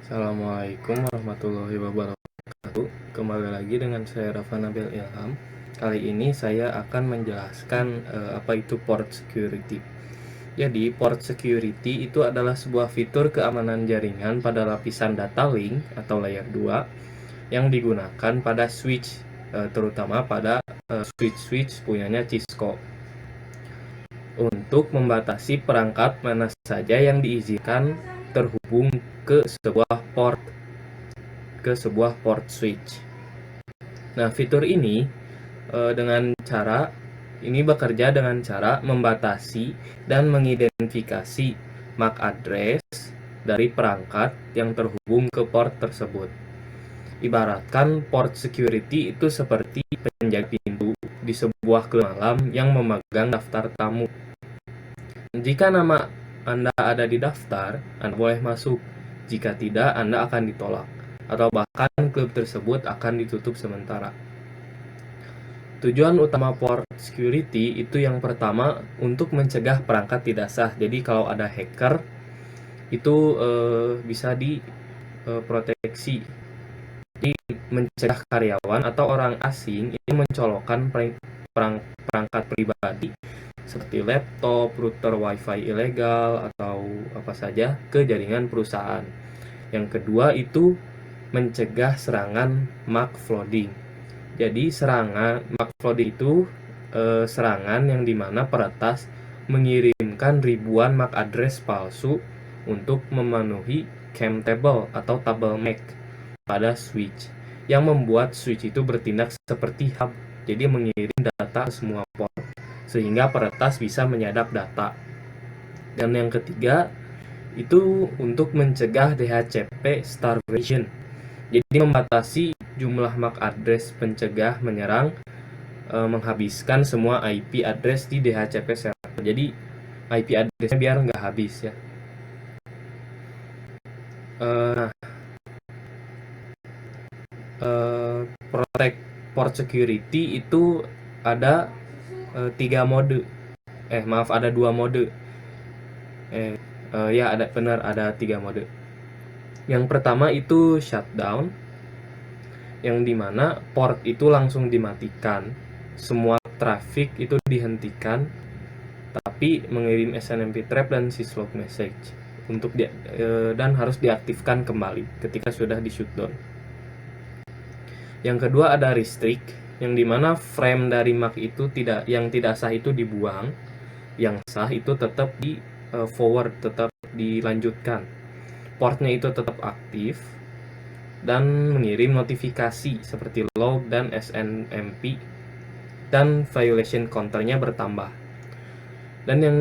Assalamualaikum warahmatullahi wabarakatuh. Kembali lagi dengan saya Rafa Nabil Ilham. Kali ini saya akan menjelaskan apa itu port security. Jadi, port security itu adalah sebuah fitur keamanan jaringan pada lapisan data link atau layer 2 yang digunakan pada switch, terutama pada switch-switch punyanya Cisco, untuk membatasi perangkat mana saja yang diizinkan terhubung ke sebuah port switch. Nah, fitur ini bekerja dengan cara membatasi dan mengidentifikasi MAC address dari perangkat yang terhubung ke port tersebut. Ibaratkan port security itu seperti penjaga pintu di sebuah klub malam yang memegang daftar tamu. Jika nama Anda ada di daftar, Anda boleh masuk. Jika tidak, Anda akan ditolak, atau bahkan klub tersebut akan ditutup sementara. Tujuan utama port security itu yang pertama untuk mencegah perangkat tidak sah. Jadi kalau ada hacker itu bisa diproteksi. Jadi mencegah karyawan atau orang asing ini mencolokkan perangkat pribadi seperti laptop, router wifi ilegal, atau apa saja ke jaringan perusahaan. Yang kedua itu mencegah serangan MAC flooding. Jadi serangan MAC flooding itu serangan yang dimana peretas mengirimkan ribuan MAC address palsu untuk memenuhi cam table atau tabel MAC pada switch, yang membuat switch itu bertindak seperti hub, jadi mengirim data ke semua port sehingga peretas bisa menyadap data. Dan yang ketiga itu untuk mencegah DHCP starvation, jadi membatasi jumlah MAC address pencegah menyerang, menghabiskan semua IP address di DHCP server. Jadi IP addressnya biar nggak habis ya. Nah, protect port security itu ada tiga mode. Ada dua mode. Ya ada benar, ada tiga mode. Yang pertama itu shutdown, yang dimana port itu langsung dimatikan, semua traffic itu dihentikan, tapi mengirim SNMP trap dan syslog message dan harus diaktifkan kembali ketika sudah di shutdown. Yang kedua ada restrict, yang dimana frame dari MAC itu yang tidak sah itu dibuang, yang sah itu tetap di forward, tetap dilanjutkan, portnya itu tetap aktif dan mengirim notifikasi seperti log dan SNMP, dan violation counternya bertambah. Dan yang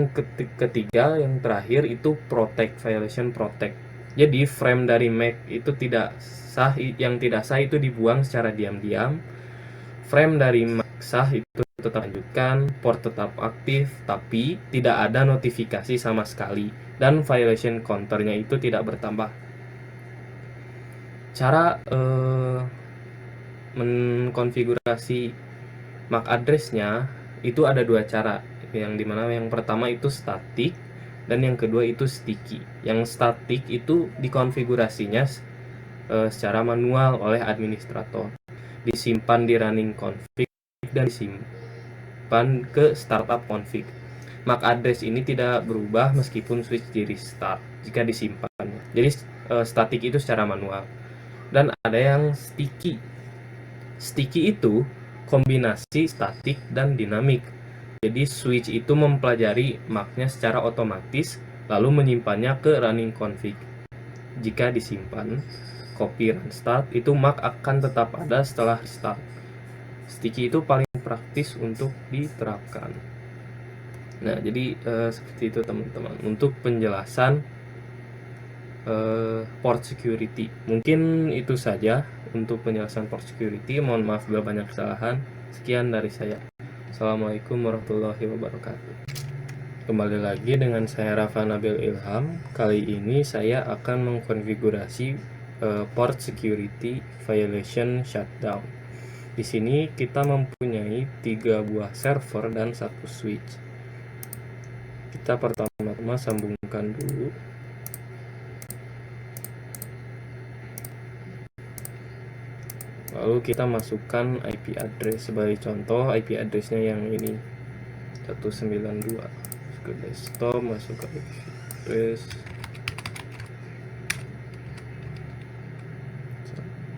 ketiga, yang terakhir itu protect, violation protect. Jadi frame dari MAC itu yang tidak sah itu dibuang secara diam-diam. Frame dari MAC sah itu tetap lanjutkan, port tetap aktif, tapi tidak ada notifikasi sama sekali, dan violation counternya itu tidak bertambah. Cara mengkonfigurasi MAC addressnya itu ada dua cara, yang dimana yang pertama itu static dan yang kedua itu sticky. Yang static itu dikonfigurasinya secara manual oleh administrator, disimpan di running config dan disimpan ke startup config. MAC address ini tidak berubah meskipun switch di restart jika disimpan. Jadi static itu secara manual. Dan ada yang sticky. Sticky itu kombinasi statik dan dinamik. Jadi switch itu mempelajari MAC-nya secara otomatis lalu menyimpannya ke running config. Jika disimpan copy run start, itu MAC akan tetap ada setelah restart. Sticky itu paling praktis untuk diterapkan. Nah, jadi seperti itu teman-teman untuk penjelasan port security. Mungkin itu saja untuk penjelasan port security. Mohon maaf bila banyak kesalahan. Sekian dari saya. Assalamualaikum warahmatullahi wabarakatuh. Kembali lagi dengan saya Rafa Nabil Ilham. Kali ini saya akan mengkonfigurasi port security violation shutdown. Di sini kita mempunyai 3 buah server dan 1 switch. Kita pertama-tama sambungkan dulu. Lalu kita masukkan IP address. Sebagai contoh, IP addressnya yang ini 192. Ke desktop, masuk ke IP address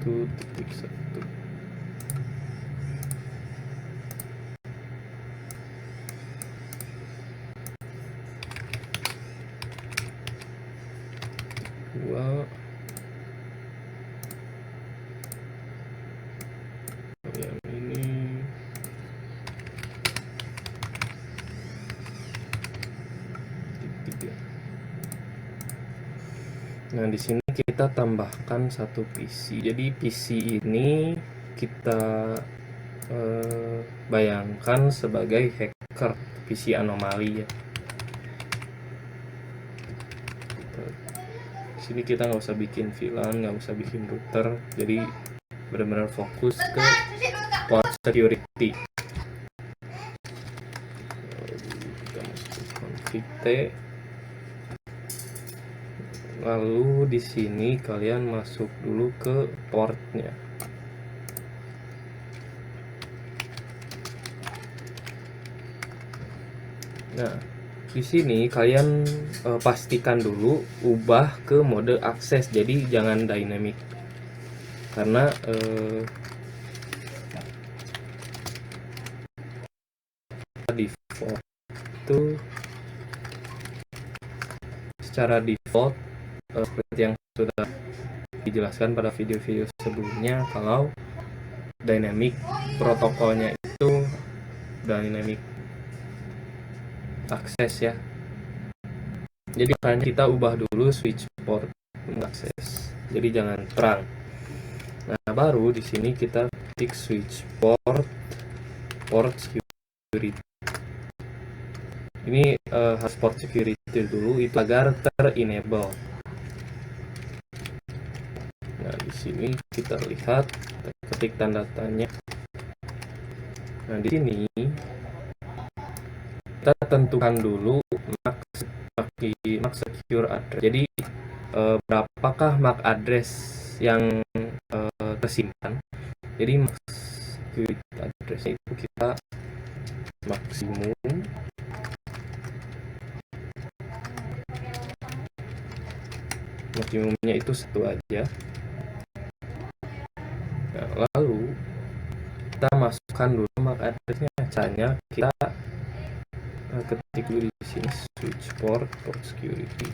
1.1. Dua yang ini tiga. Nah, di sini kita tambahkan satu PC. Jadi PC ini kita bayangkan sebagai hacker, PC anomali ya. Di sini kita nggak usah bikin VLAN, nggak usah bikin router, jadi benar-benar fokus ke port security. Kita masuk config T. Lalu di sini kalian masuk dulu ke portnya. Nah, di sini kalian pastikan dulu ubah ke mode akses, jadi jangan dynamic, karena default itu secara default seperti yang sudah dijelaskan pada video-video sebelumnya, kalau dynamic protokolnya itu dynamic akses ya. Jadi makanya kita ubah dulu switch port akses. Jadi jangan terang. Nah, baru di sini kita ketik switch port security. Ini harus port security dulu itu agar ter-enable. Nah, di sini kita lihat, kita ketik tanda tanya. Nah, di sini kita tentukan dulu max secure address. Jadi berapakah MAC address yang tersimpan. Jadi max security address itu kita maksimumnya itu 1 aja. Nah, lalu kita masukkan dulu MAC addressnya. Caranya kita ketik dulu di sini switch port security.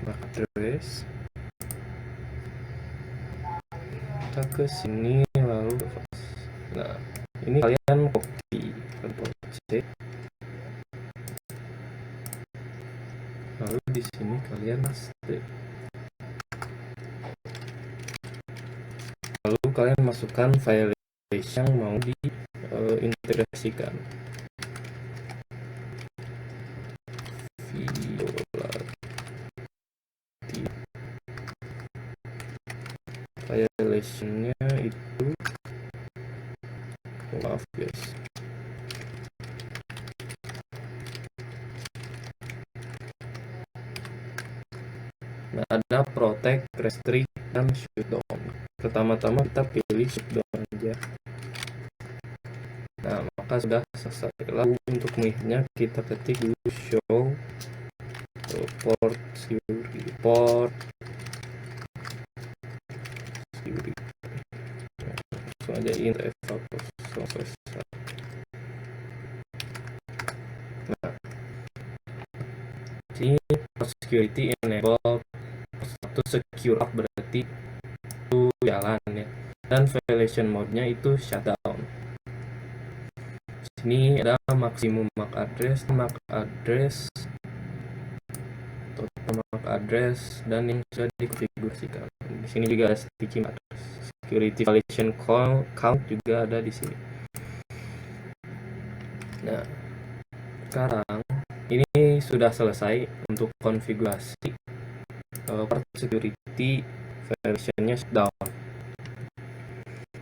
MAC address. Kita ke sini lalu nah, ini kalian copy Ctrl C. Lalu di sini kalian paste. Lalu kalian masukkan file yang mau diintegrasikan. Violation-nya itu, maaf guys, nah ada protect, restrict, dan shutdown. Pertama-tama kita pilih shutdown aja. Nah, maka sudah selesai. Lalu untuk melihatnya kita ketik dulu show port security, port security. Langsung aja int evaluate. Nah, ini port security enable satu secure up, berarti itu jalan ya, dan violation mode-nya itu shutdown. Sini ada maksimum MAC address, total MAC address, dan yang sudah dikonfigurasikan. Di sini juga ada sticky address, security violation count juga ada di sini. Nah, sekarang ini sudah selesai untuk konfigurasi port security violation-nya shutdown.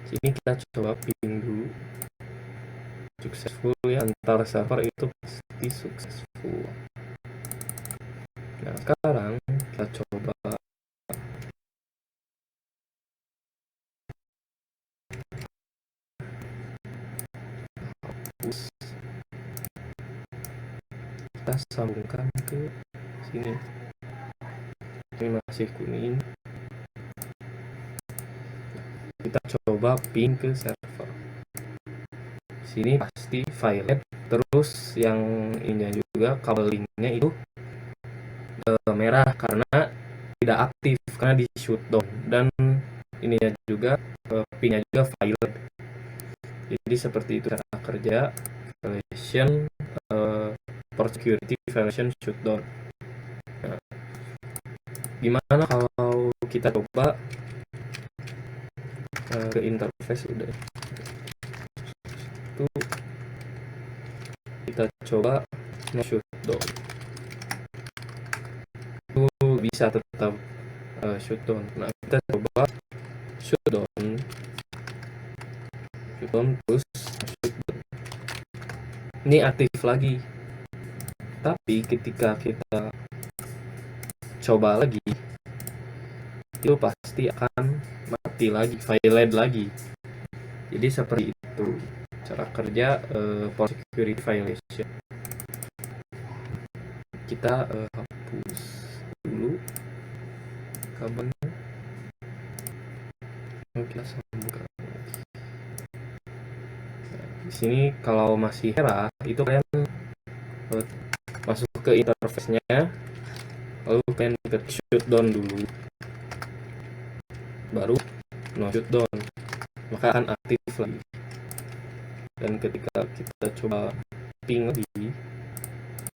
Sini kita coba ping dulu. Successful ya, antar server itu pasti successful. Nah, sekarang kita kita sambungkan ke sini. Ini masih kuning. Kita coba ping ke server. Sini pasti violet. Terus yang ini juga kabel linknya itu merah karena tidak aktif karena di shutdown, dan ininya juga pingnya juga violet. Jadi seperti itu cara kerja violation port security violation shutdown. Nah, gimana kalau kita coba ke interface udah itu kita coba no shutdown, itu bisa tetap shutdown. Nah kita coba shutdown terus shutdown, ini aktif lagi, tapi ketika kita coba lagi itu pasti akan mati lagi, violet lagi. Jadi seperti itu cara kerja port security violation. Kita hapus dulu kabelnya, kita sambungkan. Nah, di sini kalau masih merah itu kalian masuk ke interface-nya, lalu kalian ke shutdown dulu, baru no shutdown, maka akan aktif lagi. Dan ketika kita coba ping lagi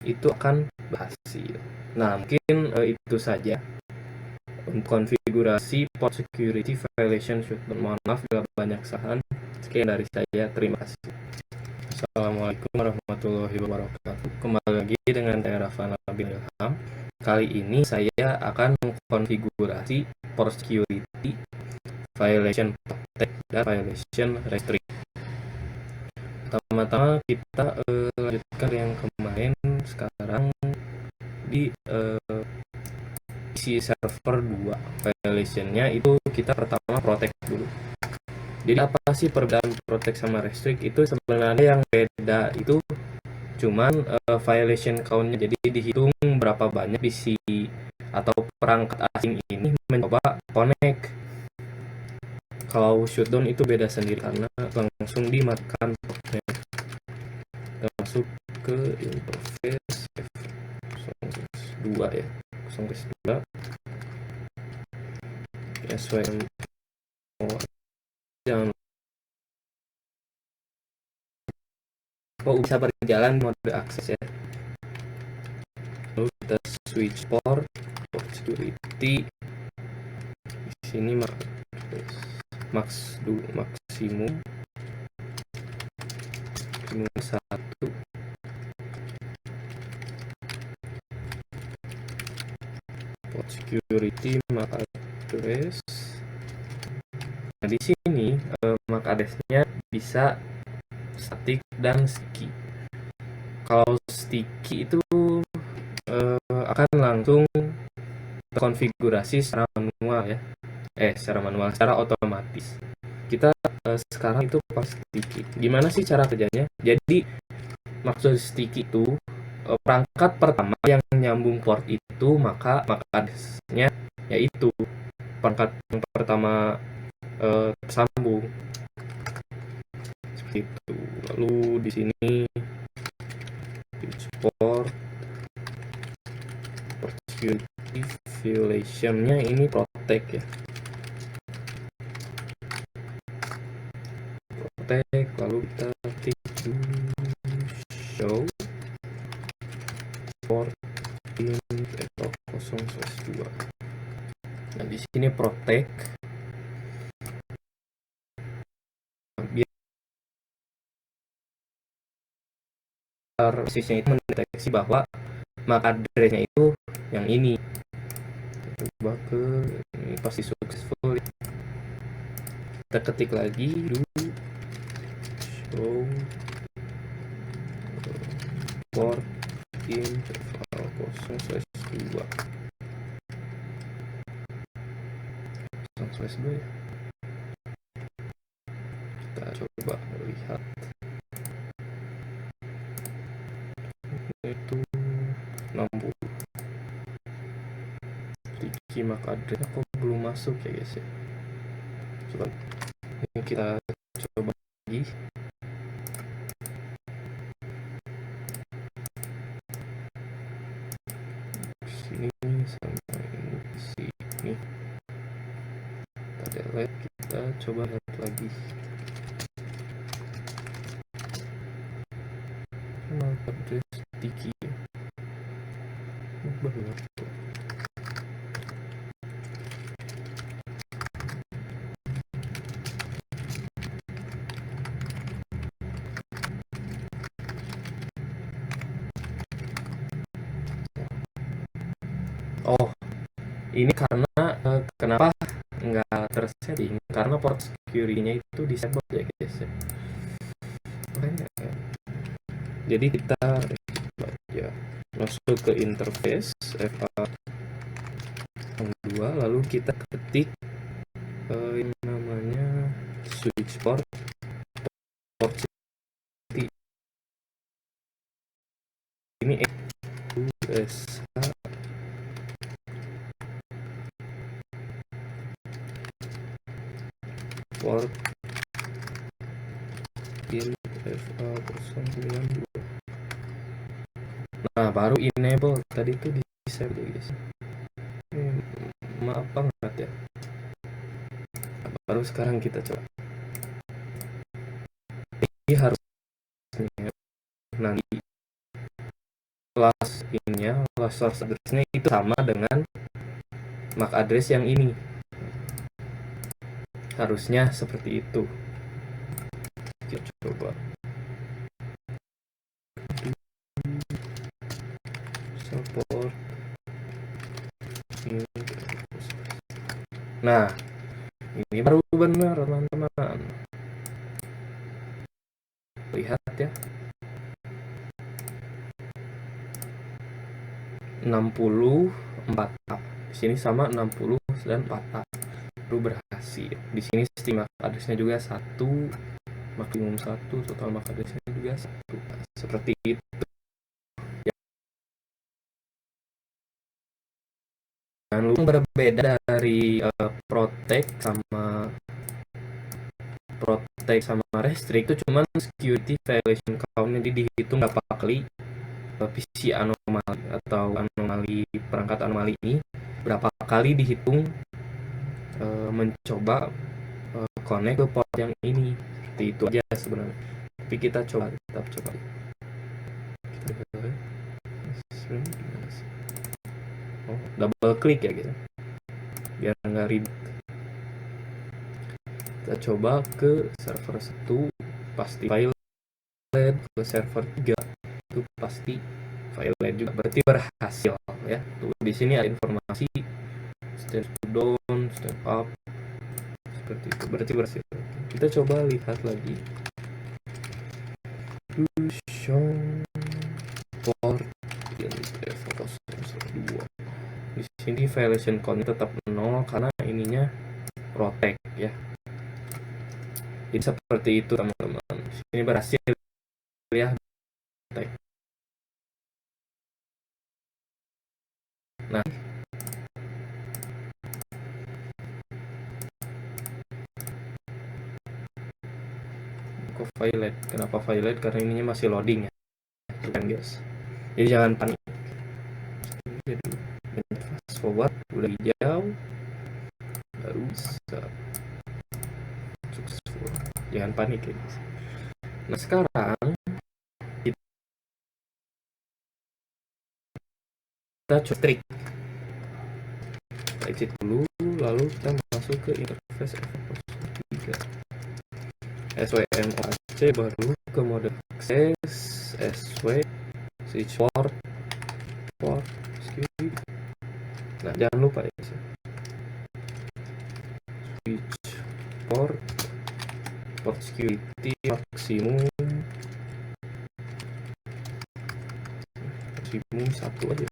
itu akan berhasil. Nah mungkin itu saja untuk konfigurasi port security violation shutdown. Mohon maaf bila banyak kesalahan. Sekian dari saya, terima kasih. Assalamualaikum warahmatullahi wabarakatuh. Kembali lagi dengan saya Rafan bin Ilham. Kali ini saya akan mengkonfigurasi port security violation protect dan violation restrict. Pertama-tama kita lanjutkan yang kemarin. Sekarang di isi server 2 violationnya itu kita pertama protect dulu. Jadi apa sih perbedaan protect sama restrict? Itu sebenarnya yang beda itu cuman violation count-nya. Jadi dihitung berapa banyak PC atau perangkat asing ini mencoba connect. Kalau shutdown itu beda sendiri karena langsung dimatikan portnya. Kita masuk ke interface F02 ya, 0/2 SWM. Jangan bisa berjalan mode akses ya. Lalu kita switch port security. Di sini maksimum 1. Port security MAC address. Nah di sini MAC address-nya bisa static dan sticky. Kalau sticky itu akan langsung terkonfigurasi secara manual ya, secara otomatis. Kita sekarang itu pas sticky. Gimana sih cara kerjanya? Jadi maksud sticky itu perangkat pertama yang nyambung port itu maka address-nya yaitu perangkat yang pertama tersambung seperti itu. Lalu di sini port security violation-nya ini protect ya. Protect, lalu kita klik show port in F0/2. Nah di sini protect biar sisnya itu mendeteksi bahwa MAC address-nya itu yang ini. Coba ke ini pasti successful. Kita ketik lagi dulu show port in F0/2 0/2 ya. Kita coba lihat itu key MAC address kok belum masuk ya guys ya. Coba ini kita coba lagi. Sini sama ini sini. Kita delete, kita coba lihat lagi. MAC address sticky ya. Baru oh, ini karena kenapa nggak tersetting, karena port security-nya itu disable ya guys ya. Jadi kita ya masuk ke interface FA2, lalu kita ketik yang namanya switch port security. Ini USH port in FA092. Nah, baru enable, tadi itu disable guys. Maaf banget ya. Baru sekarang kita coba. Ini harusnya nanti last ininya, last source address-nya itu sama dengan MAC address yang ini. Harusnya seperti itu. Kita coba. Support. Nah, ini baru benar teman-teman. Lihat ya. 64 tab. Di sini sama 60 dan 4 tab. Baru berhasil. Di sini MAC address-nya juga 1, maksimum 1, total MAC address-nya juga 1. Nah, seperti itu. Dan berbeda dari protect sama restrict, itu cuman security violation count-nya dihitung berapa kali PC anomali atau anomali perangkat anomali ini berapa kali dihitung mencoba connect ke port yang ini. Seperti itu aja sebenarnya. Tapi kita coba. Double klik ya gitu, biar nggak ribet. Kita coba ke server 1, pasti violate. Ke server 3 itu pasti violate juga, berarti berhasil ya. Tuh di sini ada informasi step down, step up, seperti itu, berarti berhasil. Kita coba lihat lagi. Show port in FA092. Di sini violation count tetap 0 karena ininya protect ya. Jadi seperti itu teman-teman. Ini berhasil ya. Nah, kok violate? Kenapa violate? Karena ininya masih loading ya, kan guys. Jadi jangan panik. Fast forward, udah hijau, baru bisa successful. Jangan panik ya guys. Nah sekarang kita coba trik. Kita exit dulu, lalu kita masuk ke interface FA093. SWMOAC, baru ke mode access, SW, switch port, security. Nah jangan lupa ya, switch port security maksimum 1 aja.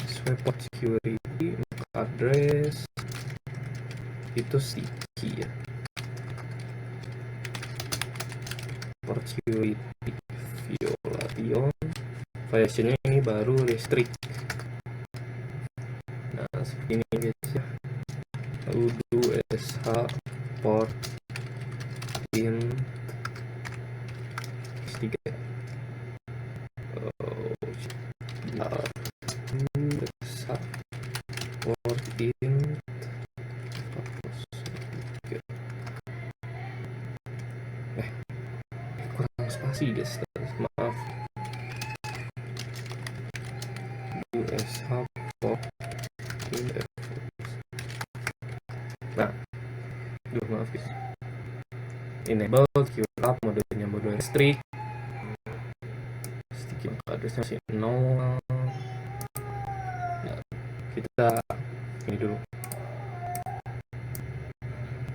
SW port security, MAC address itu sticky ya. Port security violation, violationnya ini baru restrict. ini guys ya, udo sh port in S3 sh port in kurang spasi guys, maaf. US port in nah, maaf guys. Enable QRAP modenya mode strict, sticky addressnya masih 0 ya, kita ini dulu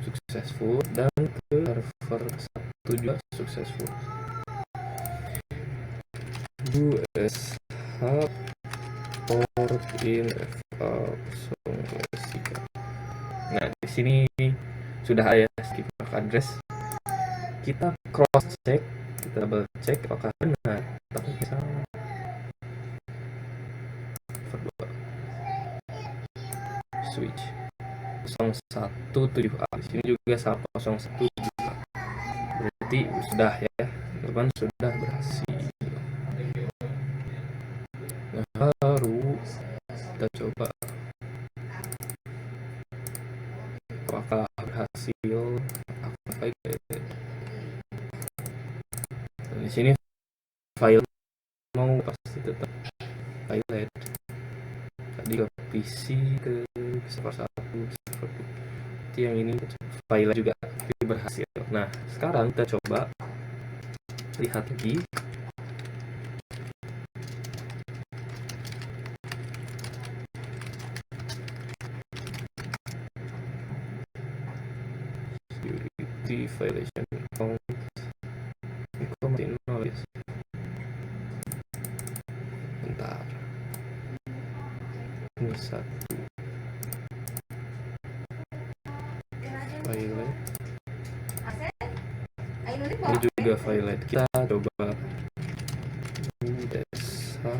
successful, dan ke server 1 juga successful. US port in nah di sini sudah ada skip address, kita cross check, kita double check apakah benar, tapi misalnya switch 0170A, di sini juga sama 0170A, berarti sudah ya, teman sudah berhasil. Nah, baru kita coba apakah berhasil. Di sini file mau pasti tetap file tadi ke PC, ke server 1, server 2, yang ini file juga berhasil. Nah sekarang kita coba lihat lagi security violation count noise. Bentar, ini satu violate, ini juga violate. Kita coba desa,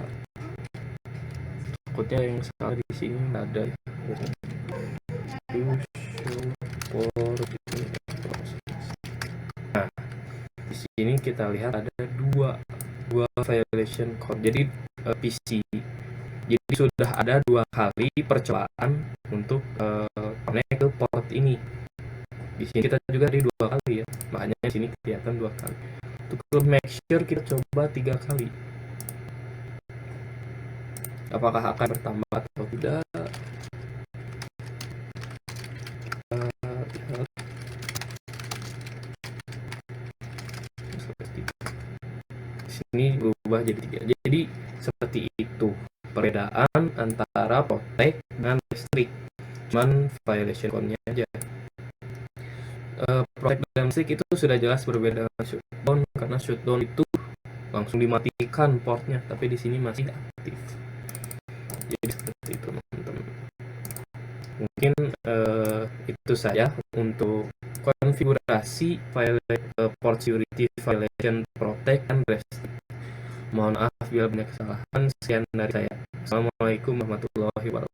takutnya yang salah di sini ada ya. Nah di sini kita lihat ada dua violation code. Jadi PC, jadi sudah ada 2 kali percobaan untuk connect ke port ini. Di sini kita juga ada 2 kali ya, makanya di sini kelihatan 2 kali. Untuk make sure kita coba 3 kali, apakah akan bertambah atau tidak. Ini berubah jadi 3. Jadi seperti itu perbedaan antara protect dan restrict, cuman violation code-nya aja. Protect dan restrict itu sudah jelas berbeda dengan shutdown, karena shutdown itu langsung dimatikan portnya, tapi di sini masih aktif. Jadi seperti itu teman-teman. Mungkin itu saja untuk konfigurasi port security violation, protect, dan restrict. Mohon maaf bila banyak kesalahan. Sekian dari saya. Assalamualaikum warahmatullahi wabarakatuh.